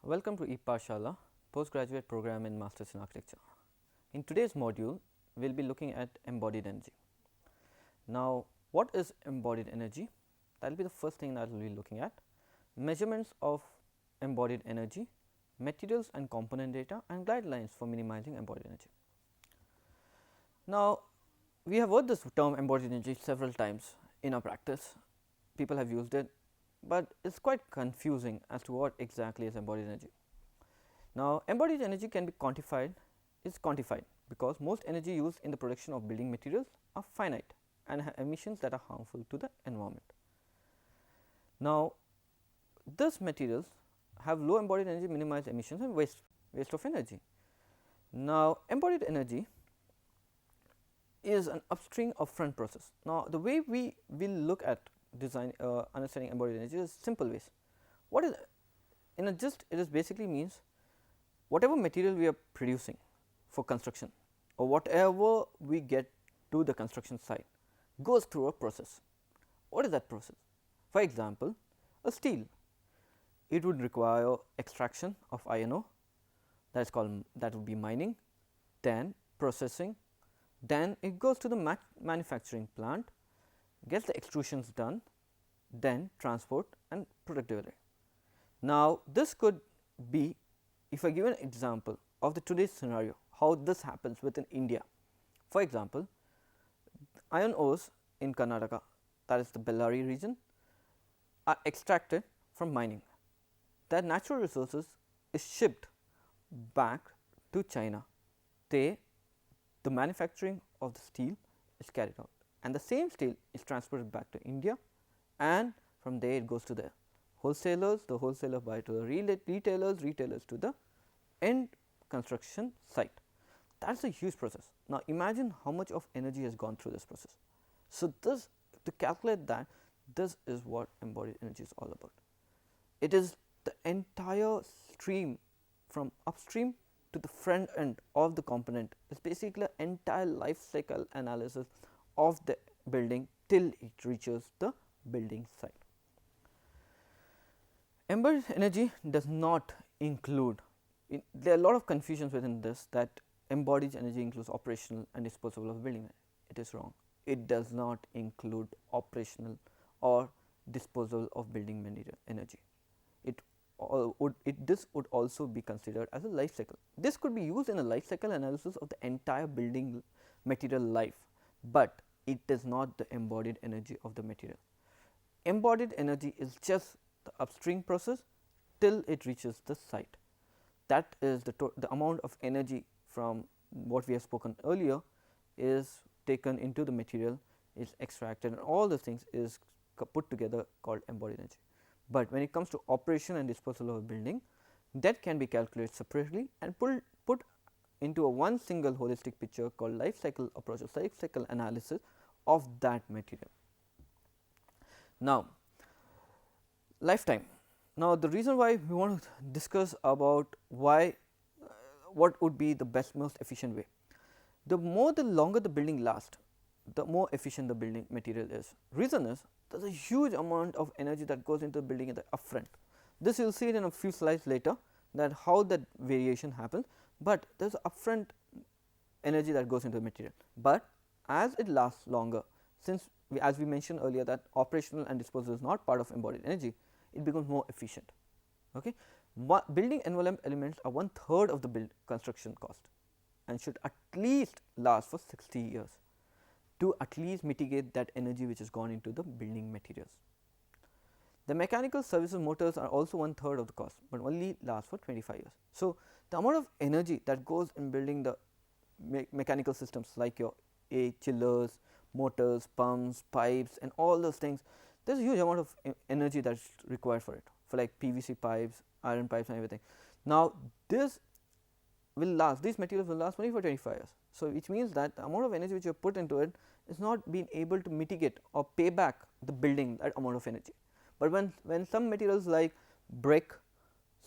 Welcome to ePathshala, postgraduate program in Masters in Architecture. In today's module, we will be looking at embodied energy. Now, what is embodied energy? That will be the first thing that we will be looking at. Measurements of embodied energy, materials and component data, and guidelines for minimizing embodied energy. Now, we have heard this term embodied energy several times in our practice. People have used it, but it's quite confusing as to what exactly is embodied energy. Now, embodied energy can be quantified, is quantified because most energy used in the production of building materials are finite and have emissions that are harmful to the environment. Now, these materials have low embodied energy, minimize emissions and waste of energy. Now, embodied energy is an upstream upfront process. Now, the way we will look at understanding embodied energy is simple ways. What is in a gist? It is basically means whatever material we are producing for construction or whatever we get to the construction site goes through a process. What is that process? For example, a steel. It would require extraction of iron ore, that would be mining, then processing, then it goes to the manufacturing plant, gets the extrusions done, then transport and product delivery. Now, this could be, if I give an example of the today's scenario, how this happens within India. For example, iron ores in Karnataka, that is the Bellary region, are extracted from mining. Their natural resources is shipped back to China. The manufacturing of the steel is carried out, and the same steel is transported back to India, and from there it goes to the wholesalers, the wholesaler buy to the retailers to the end construction site. That is a huge process. Now, imagine how much of energy has gone through this process. So, this to calculate that, this is what embodied energy is all about. It is the entire stream from upstream to the front end of the component. It's basically an entire life cycle analysis of the building till it reaches the building site. Embodied energy does not include, there are a lot of confusions within this, that embodied energy includes operational and disposable of building. It is wrong. It does not include operational or disposal of building energy. This would also be considered as a life cycle. This could be used in a life cycle analysis of the entire building material life, but it is not the embodied energy of the material. Embodied energy is just the upstream process till it reaches the site. That is the amount of energy from what we have spoken earlier is taken into the material, is extracted, and all the things is put together called embodied energy. But when it comes to operation and disposal of a building, that can be calculated separately and put into a one single holistic picture called life cycle approach, or life cycle analysis of that material. Now, lifetime. Now, the reason why we want to discuss about why what would be the most efficient way. The longer the building lasts, the more efficient the building material is. Reason is, there is a huge amount of energy that goes into the building in the upfront. This you will see it in a few slides later, that how that variation happens, but there is upfront energy that goes into the material. But as it lasts longer, since as we mentioned earlier that operational and disposal is not part of embodied energy, it becomes more efficient. Okay. Building envelope elements are 1/3 of the construction cost and should at least last for 60 years to at least mitigate that energy which has gone into the building materials. The mechanical services motors are also 1/3 of the cost, but only last for 25 years. So, the amount of energy that goes in building the mechanical systems like your chillers, motors, pumps, pipes, and all those things, there is a huge amount of energy that is required for it, for like PVC pipes, iron pipes and everything. Now, this will last, these materials will last only for 25 years. So, which means that the amount of energy which you have put into it is not being able to mitigate or pay back the building that amount of energy. But when some materials like brick,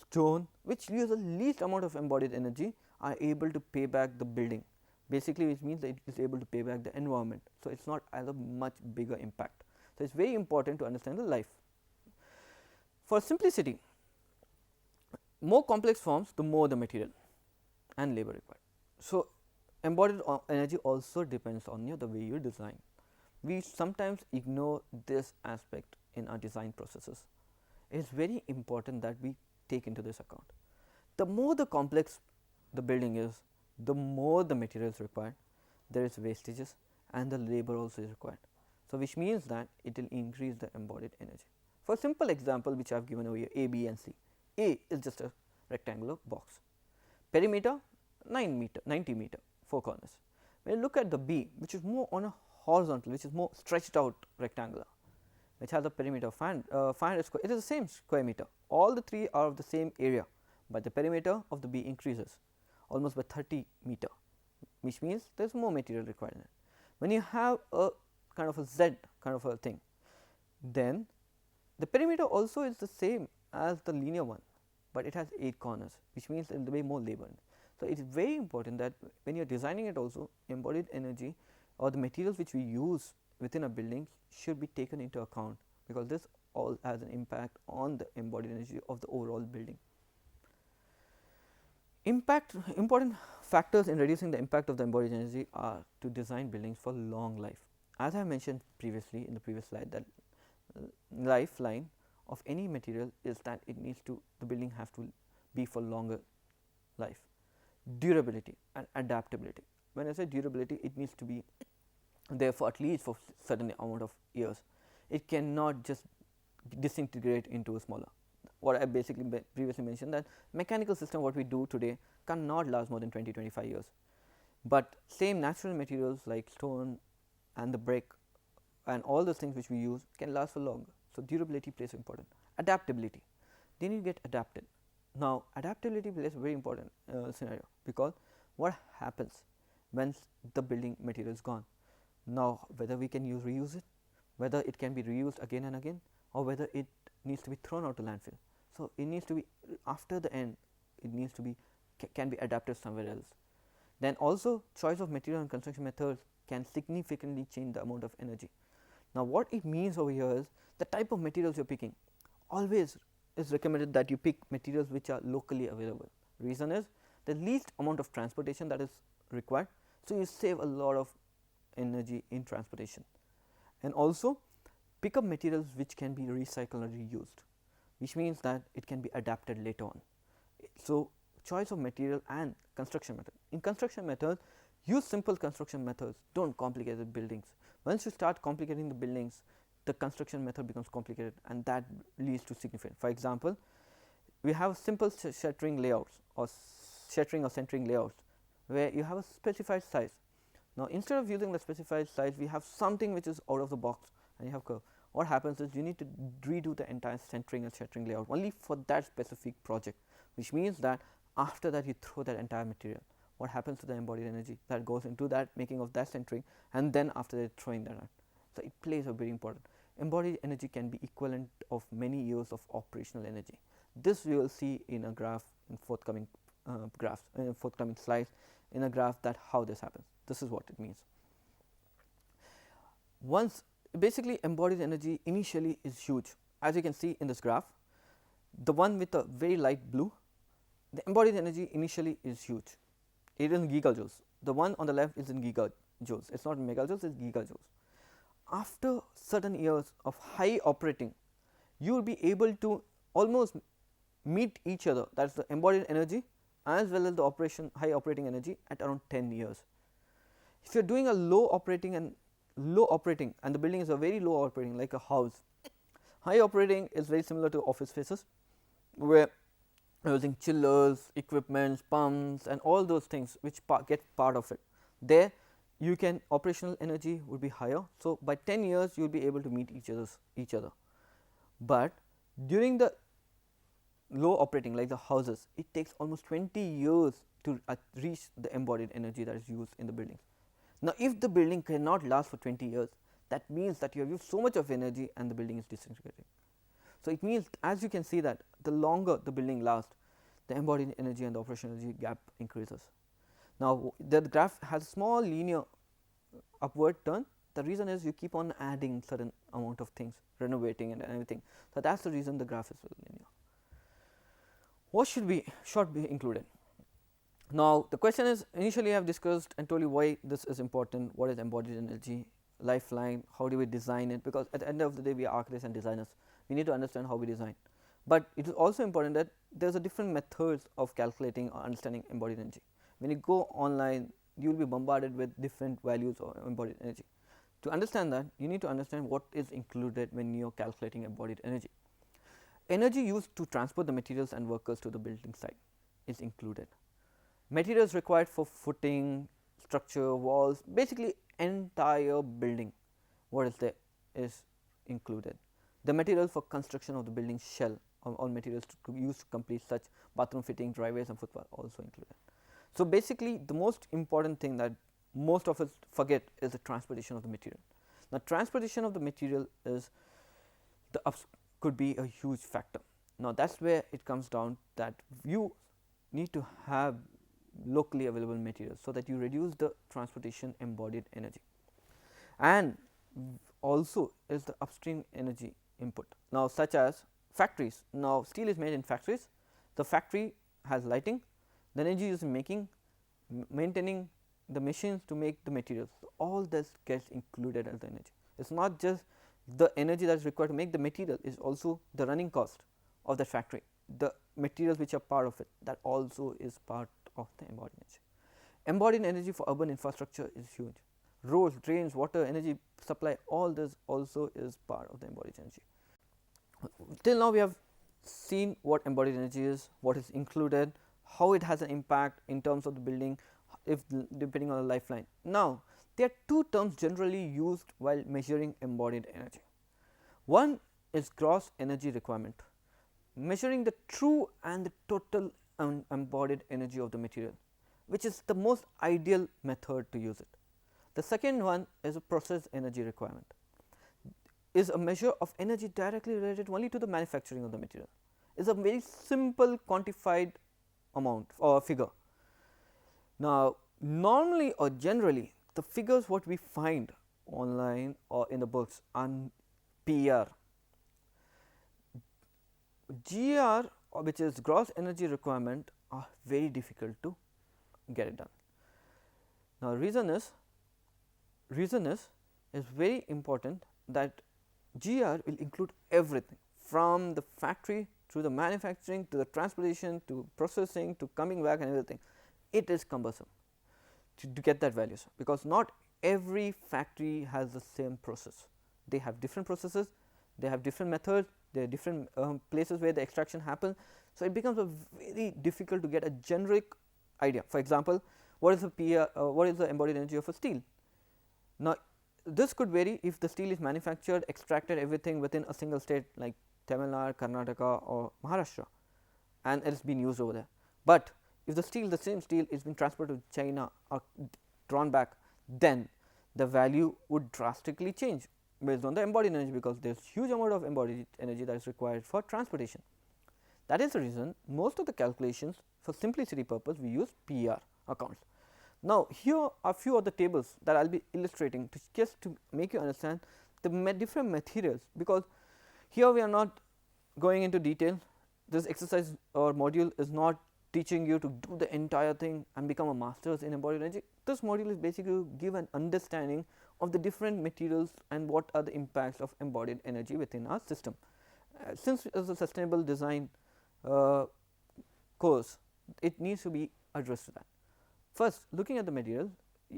stone, which use the least amount of embodied energy, are able to pay back the building, basically which means that it is able to pay back the environment. So, it is not as a much bigger impact. So, it is very important to understand the life. For simplicity, More complex forms, the more the material and labor required. So, embodied energy also depends on the way you design. We sometimes ignore this aspect in our design processes. It is very important that we take into this account. The more the complex the building is, the more the material is required, there is wastages and the labor also is required. So, which means that it will increase the embodied energy. For a simple example which I have given over here, A, B and C. A is just a rectangular box, perimeter 90 meter, 4 corners. When you look at the B, which is more on a horizontal, which is more stretched out rectangular, which has a perimeter of 500 square, it is the same square meter. All the three are of the same area, but the perimeter of the B increases almost by 30 meter, which means there is more material required. When you have a kind of a Z kind of a thing, then the perimeter also is the same as the linear one, but it has 8 corners, which means there will be more labor. So, it is very important that when you are designing it also, embodied energy or the materials which we use within a building should be taken into account, because this all has an impact on the embodied energy of the overall building. Important factors in reducing the impact of the embodied energy are to design buildings for long life. As I mentioned previously in the previous slide, that lifeline of any material is that it needs to, the building has to be for longer life. Durability and adaptability. When I say durability, it needs to be there for at least for certain amount of years. It cannot just disintegrate into a smaller. What I basically previously mentioned, that mechanical system what we do today cannot last more than 20-25 years, but same natural materials like stone and the brick and all those things which we use can last for longer. So, durability plays important. Adaptability, then you get adapted. Now, adaptability plays a very important scenario, because what happens when the building material is gone? Now, whether we can reuse it, whether it can be reused again and again, or whether it needs to be thrown out to landfill. So, it needs to be after the end, it needs to be can be adapted somewhere else. Then also choice of material and construction methods can significantly change the amount of energy. Now, what it means over here is the type of materials you are picking. Always is recommended that you pick materials which are locally available. Reason is the least amount of transportation that is required, so you save a lot of energy in transportation. And also pick up materials which can be recycled or reused, which means that it can be adapted later on. So, choice of material and construction method. In construction methods, use simple construction methods, don't complicate the buildings. Once you start complicating the buildings, the construction method becomes complicated, and that leads to significant. For example, we have simple shuttering layouts or shuttering or centering layouts where you have a specified size. Now, instead of using the specified size, we have something which is out of the box and you have curve. What happens is you need to redo the entire centering and shuttering layout only for that specific project, which means that after that you throw that entire material. What happens to the embodied energy that goes into that making of that centering, and then after that throwing that out. So, it plays a very important. Embodied energy can be equivalent of many years of operational energy. This we will see in a graph in forthcoming forthcoming slides, in a graph that how this happens. This is what it means. Once basically embodied energy initially is huge, as you can see in this graph, the one with a very light blue, the embodied energy initially is huge. It is in gigajoules. The one on the left is in gigajoules. It's not megajoules, it's gigajoules. After certain years of high operating, you will be able to almost meet each other, that is the embodied energy as well as the high operating energy at around 10 years. If you are doing a low operating and the building is a very low operating like a house, high operating is very similar to office spaces where using chillers, equipments, pumps and all those things which get part of it. There you can operational energy would be higher. So, by 10 years you will be able to meet each other, but during the low operating like the houses, it takes almost 20 years to reach the embodied energy that is used in the building. Now, if the building cannot last for 20 years, that means that you have used so much of energy and the building is disintegrating. So, it means as you can see that the longer the building lasts, the embodied energy and the operational energy gap increases. Now, the graph has a small linear upward turn. The reason is you keep on adding certain amount of things, renovating and everything. So, that is the reason the graph is linear. What should be included? Now the question is, initially I have discussed and told you why this is important, what is embodied energy, lifeline, how do we design it, because at the end of the day we are architects and designers, we need to understand how we design. But it is also important that there is a different methods of calculating or understanding embodied energy. When you go online, you will be bombarded with different values of embodied energy. To understand that, you need to understand what is included when you are calculating embodied energy. Energy used to transport the materials and workers to the building site is included. Materials required for footing, structure, walls, basically entire building, what is there is included. The material for construction of the building shell, all materials used to complete such bathroom fitting, driveways and footpath also included. So basically the most important thing that most of us forget is the transportation of the material. Now transportation of the material is could be a huge factor. Now that is where it comes down, that you need to have locally available materials so that you reduce the transportation embodied energy, and also is the upstream energy input. Now such as factories, now steel is made in factories, the factory has lighting, the energy is making, maintaining the machines to make the materials, so all this gets included as the energy. It is not just the energy that is required to make the material, is also the running cost of the factory, the materials which are part of it, that also is part of the embodied energy. Embodied energy for urban infrastructure is huge. Roads, drains, water, energy supply, all this also is part of the embodied energy. Till now we have seen what embodied energy is, what is included, how it has an impact in terms of the building, if depending on the lifeline. Now there are two terms generally used while measuring embodied energy. One is gross energy requirement, measuring the true and the total embodied energy of the material, which is the most ideal method to use it. The second one is a process energy requirement, is a measure of energy directly related only to the manufacturing of the material. It is a very simple quantified amount or figure. Now normally or generally the figures what we find online or in the books are PER. GR, which is gross energy requirement, are very difficult to get it done. Now reason is very important that GR will include everything from the factory to the manufacturing to the transportation to processing to coming back and everything. It is cumbersome to get that values, because not every factory has the same process. They have different processes, they have different methods, there are different places where the extraction happens. So it becomes a very difficult to get a generic idea. For example, what is the what is the embodied energy of a steel? Now this could vary if the steel is manufactured, extracted, everything within a single state like Tamil Nadu, Karnataka or Maharashtra, and it has been used over there. But if the same steel is being transported to China or drawn back, then the value would drastically change based on the embodied energy, because there is huge amount of embodied energy that is required for transportation. That is the reason most of the calculations, for simplicity purpose, we use PER accounts. Now here are few of the tables that I will be illustrating to just to make you understand the different materials, because here we are not going into detail. This exercise or module is not teaching you to do the entire thing and become a masters in embodied energy. This module is basically to give an understanding of the different materials and what are the impacts of embodied energy within our system. Since it is a sustainable design course, it needs to be addressed to that. First, looking at the material,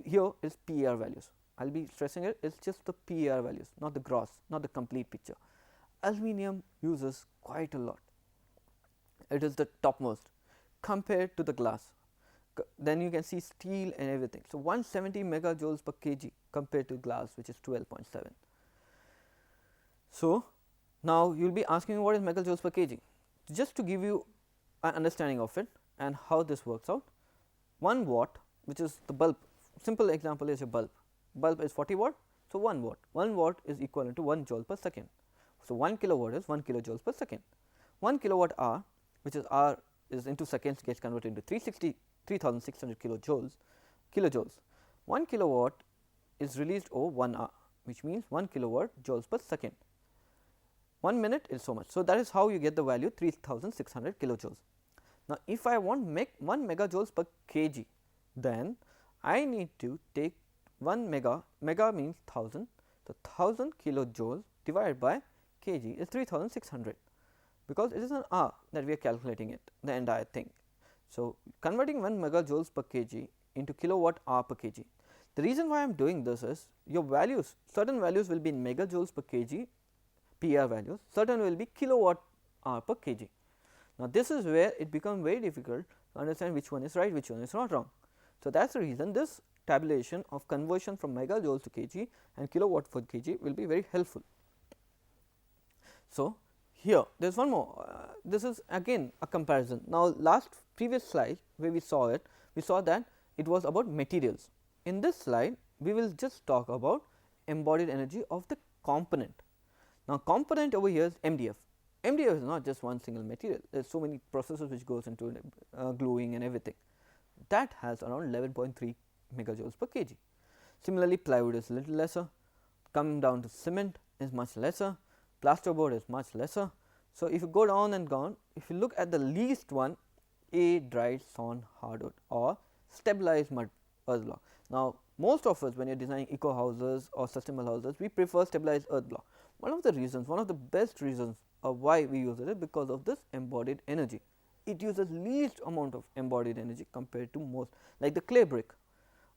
here is PER values. I will be stressing it, it is just the PER values, not the gross, not the complete picture. Aluminium uses quite a lot, it is the topmost compared to the glass. Then you can see steel and everything. So 170 megajoules per kg compared to glass, which is 12.7. So now you will be asking what is megajoules per kg. Just to give you an understanding of it and how this works out, 1 watt, which is the bulb, simple example is a bulb is 40 watt. So 1 watt is equivalent to 1 joule per second. So 1 kilowatt is 1 kilojoules per second. 1 kilowatt hour, which is hour is into seconds, gets converted into 3600 kilojoules. 1 kilowatt is released over 1 hour, which means 1 kilowatt joules per second. 1 minute is so much. So that is how you get the value 3600 kilojoules. Now, if I want make 1 megajoules per kg, then I need to take 1 mega means 1000, so 1000 kilojoules divided by kg is 3600, because it is an hour that we are calculating it, the entire thing. So, converting 1 megajoules per kg into kilowatt hour per kg. The reason why I am doing this is your values, certain values will be in megajoules per kg, PR values, certain will be kilowatt hour per kg. Now, this is where it becomes very difficult to understand which one is right, which one is not wrong. So, that is the reason this tabulation of conversion from megajoules to kg and kilowatt per kg will be very helpful. So, here there is one more, this is again a comparison. Now, previous slide where we saw it, we saw that it was about materials. In this slide we will just talk about embodied energy of the component. Now, component over here is MDF. MDF is not just one single material, there are so many processes which goes into gluing and everything. That has around 11.3 megajoules per kg. Similarly, plywood is little lesser, coming down to cement is much lesser, plasterboard is much lesser. So, if you go down and down, if you look at the least one, a dried sawn hardwood or stabilized mud earth block. Now, most of us when you are designing eco houses or sustainable houses, we prefer stabilized earth block. One of the reasons, one of the best reasons of why we use it is because of this embodied energy. It uses least amount of embodied energy compared to most, like the clay brick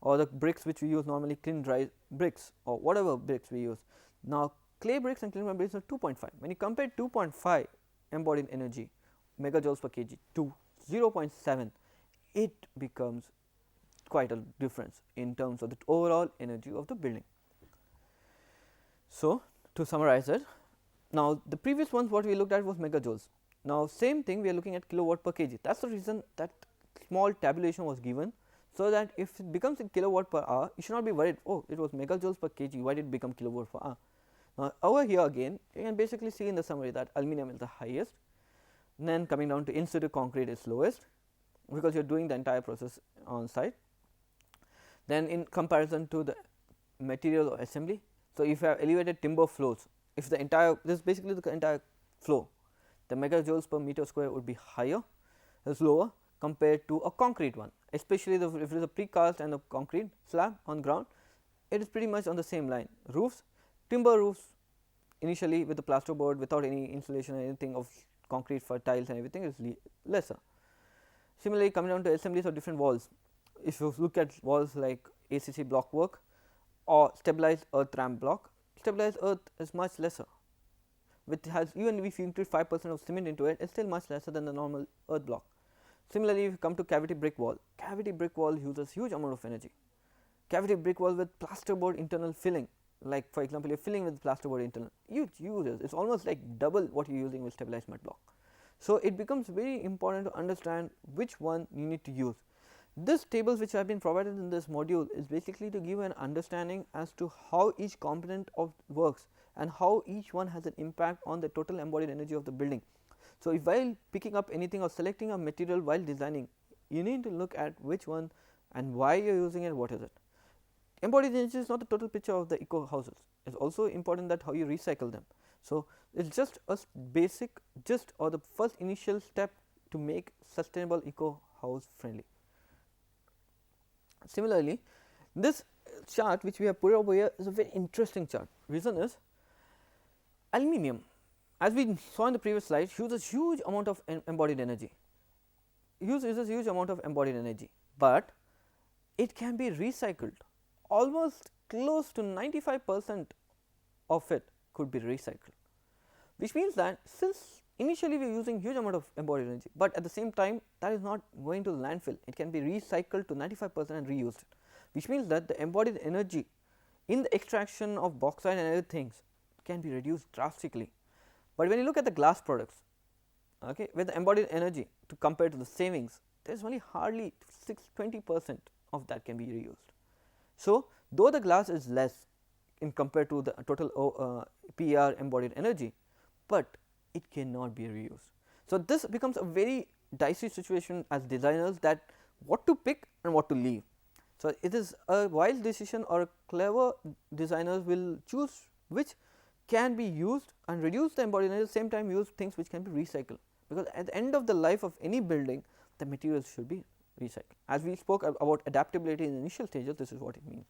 or the bricks which we use normally, clean dry bricks or whatever bricks we use. Now, clay bricks and clean bricks are 2.5. When you compare 2.5 embodied energy megajoules per kg to 0.7, it becomes quite a difference in terms of the overall energy of the building. So, to summarize it, now the previous ones what we looked at was megajoules. Now, same thing we are looking at kilowatt per kg. That is the reason that small tabulation was given, so that if it becomes in kilowatt per hour, you should not be worried, oh, it was megajoules per kg, why did it become kilowatt per hour. Now, over here again you can basically see in the summary that aluminum is the highest, then coming down to in situ concrete is lowest, because you are doing the entire process on site. Then in comparison to the material or assembly, so if you have elevated timber floors, if the entire, this is basically the entire floor, the megajoules per meter square would be higher, is lower compared to a concrete one, especially if it is a precast and a concrete slab on ground, it is pretty much on the same line. Roofs, timber roofs initially with the plasterboard without any insulation or anything of concrete for tiles and everything is lesser. Similarly, coming down to assemblies of different walls, if you look at walls like ACC block work or stabilized earth ramp block, stabilized earth is much lesser, which has, even if you include 5% of cement into it, it is still much lesser than the normal earth block. Similarly, if you come to cavity brick wall uses huge amount of energy. Cavity brick wall with plasterboard internal filling, like for example, you are filling with plasterboard internal, huge uses, it is almost like double what you are using with stabilized mud block. So, it becomes very important to understand which one you need to use. This tables which have been provided in this module is basically to give an understanding as to how each component of works and how each one has an impact on the total embodied energy of the building. So, if while picking up anything or selecting a material while designing, you need to look at which one and why you are using it, what is it. Embodied energy is not the total picture of the eco houses, it is also important that how you recycle them. So, it is just a basic or the first initial step to make sustainable eco house friendly. Similarly, this chart which we have put over here is a very interesting chart. Reason is, aluminium, as we saw in the previous slide, uses huge amount of embodied energy, uses huge amount of embodied energy, but it can be recycled. Almost close to 95% of it could be recycled, which means that since initially we are using huge amount of embodied energy, but at the same time that is not going to landfill, it can be recycled to 95% and reused, which means that the embodied energy in the extraction of bauxite and other things can be reduced drastically. But when you look at the glass products, okay, with the embodied energy to compare to the savings, there is only hardly 20% of that can be reused. So, though the glass is less in compared to the total PR embodied energy, but it cannot be reused. So, this becomes a very dicey situation as designers, that what to pick and what to leave. So, it is a wise decision, or a clever designers will choose which can be used and reduce the embodied energy, at the same time use things which can be recycled, because at the end of the life of any building, the materials should be recycled. As we spoke about adaptability in the initial stages, this is what it means.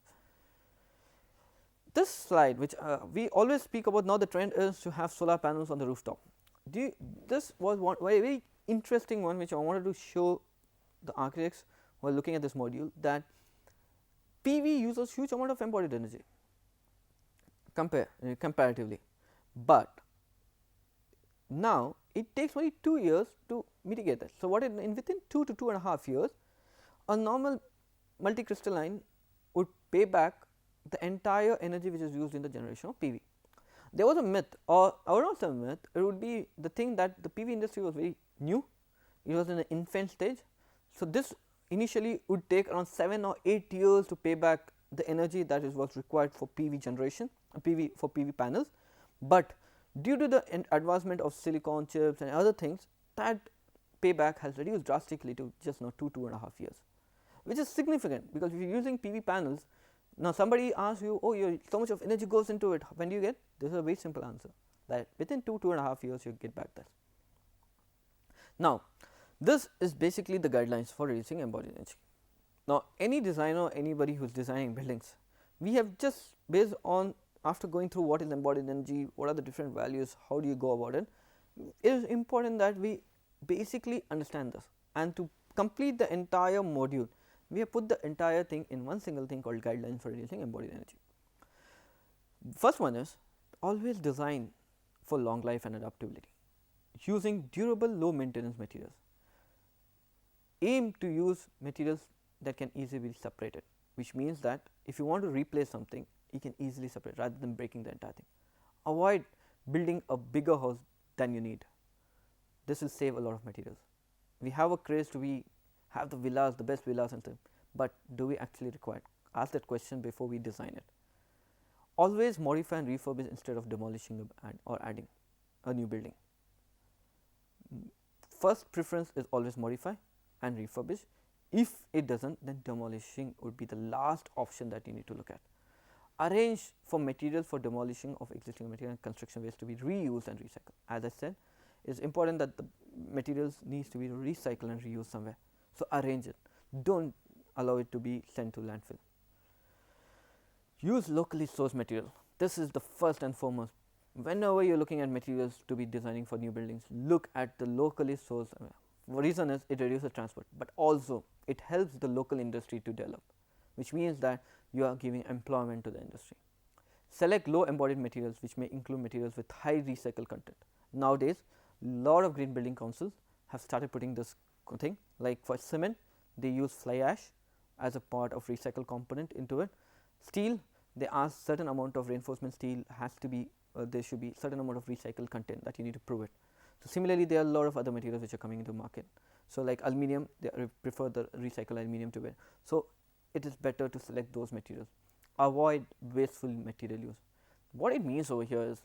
This slide, which we always speak about, now the trend is to have solar panels on the rooftop. This was one very interesting one which I wanted to show the architects while looking at this module, that PV uses huge amount of embodied energy comparatively, but now it takes only 2 years to mitigate that. So, what within 2 to 2.5 years, a normal multicrystalline would pay back the entire energy which is used in the generation of PV. There was a myth, or not a myth, it would be the thing that the PV industry was very new, it was in the infant stage. So, this initially would take around 7 or 8 years to pay back the energy that was required for PV generation, for PV panels, but due to the advancement of silicon chips and other things, that payback has reduced drastically to just now 2.5 years, which is significant, because if you are using PV panels, now somebody asks you, oh, so much of energy goes into it, when do you get? This is a very simple answer, that within 2.5 years you get back that. Now, this is basically the guidelines for reducing embodied energy. Now, any designer, anybody who is designing buildings, we have just based on, after going through what is embodied energy, what are the different values, how do you go about it, it is important that we basically understand this, and to complete the entire module, we have put the entire thing in one single thing called guidelines for reducing embodied energy. First one is always design for long life and adaptability, using durable low maintenance materials. Aim to use materials that can easily be separated, which means that if you want to replace something, you can easily separate rather than breaking the entire thing. Avoid building a bigger house than you need. This will save a lot of materials. We have a craze to have the villas, the best villas and so, but do we actually require it? Ask that question before we design it. Always modify and refurbish instead of demolishing or adding a new building. First preference is always modify and refurbish. If it does not, then demolishing would be the last option that you need to look at. Arrange for materials for demolishing of existing material and construction waste to be reused and recycled. As I said, it is important that the materials needs to be recycled and reused somewhere. So, arrange it, do not allow it to be sent to landfill. Use locally sourced material. This is the first and foremost. Whenever you are looking at materials to be designing for new buildings, look at the locally sourced. The reason is it reduces transport, but also it helps the local industry to develop, which means that you are giving employment to the industry. Select low embodied materials, which may include materials with high recycle content. Nowadays, lot of green building councils have started putting this thing, like for cement they use fly ash as a part of recycle component into it. Steel, they ask certain amount of reinforcement steel has to be there should be certain amount of recycled content that you need to prove it. So, similarly there are a lot of other materials which are coming into market. So, like aluminium, they prefer the recycled aluminium to it. So, it is better to select those materials. Avoid wasteful material use. What it means over here is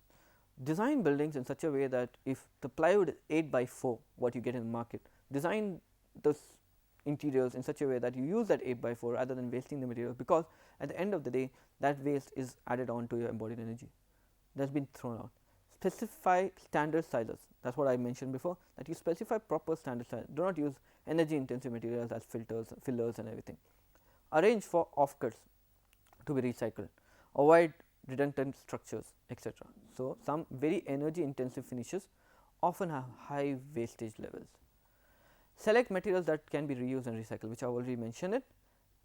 design buildings in such a way that if the plywood is 8x4 what you get in the market, design the interiors in such a way that you use that 8x4 rather than wasting the material, because at the end of the day that waste is added on to your embodied energy that has been thrown out. Specify standard sizes, that is what I mentioned before, that you specify proper standard size. Do not use energy intensive materials as fillers and everything. Arrange for offcuts to be recycled. Avoid redundant structures, etc. So, some very energy intensive finishes often have high wastage levels. Select materials that can be reused and recycled, which I have already mentioned it,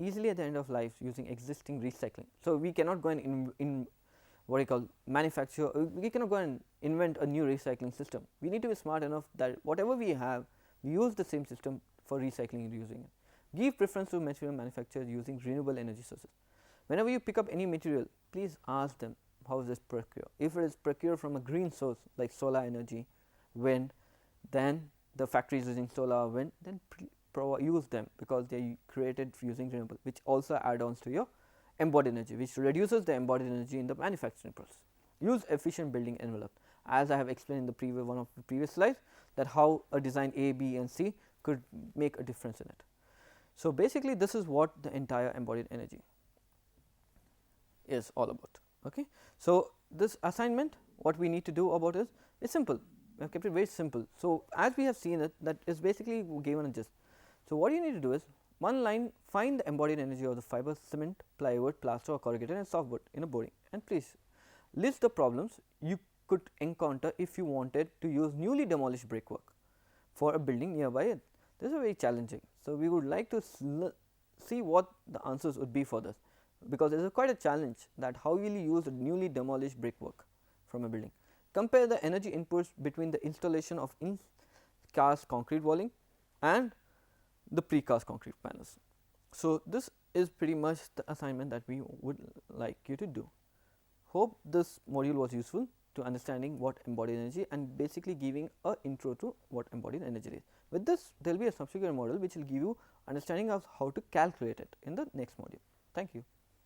easily at the end of life using existing recycling. So, we cannot go and what you call manufacture, we cannot go and invent a new recycling system. We need to be smart enough that whatever we have, we use the same system for recycling and reusing it. Give preference to material manufacturers using renewable energy sources. Whenever you pick up any material, please ask them how is this procured. If it is procured from a green source like solar energy, wind, then the factory is using solar, wind, then use them, because they are created using renewable, which also add-ons to your embodied energy, which reduces the embodied energy in the manufacturing process. Use efficient building envelope, as I have explained in the one of the previous slides, that how a design A, B and C could make a difference in it. So, basically this is what the entire embodied energy is all about. Okay. So, this assignment, what we need to do about it is simple. We have kept it very simple. So, as we have seen it, that is basically given a gist So, what you need to do is one line, find the embodied energy of the fiber, cement, plywood, plaster or corrugated and softwood in a boring, and please list the problems you could encounter if you wanted to use newly demolished brickwork for a building nearby it. This is very challenging. So, we would like to see what the answers would be for this, because it is quite a challenge that how will you use a newly demolished brickwork from a building. Compare the energy inputs between the installation of in-cast concrete walling and the precast concrete panels. So, this is pretty much the assignment that we would like you to do. Hope this module was useful to understanding what embodied energy and basically giving a intro to what embodied energy is. With this, there will be a subsequent model which will give you understanding of how to calculate it in the next module. Thank you.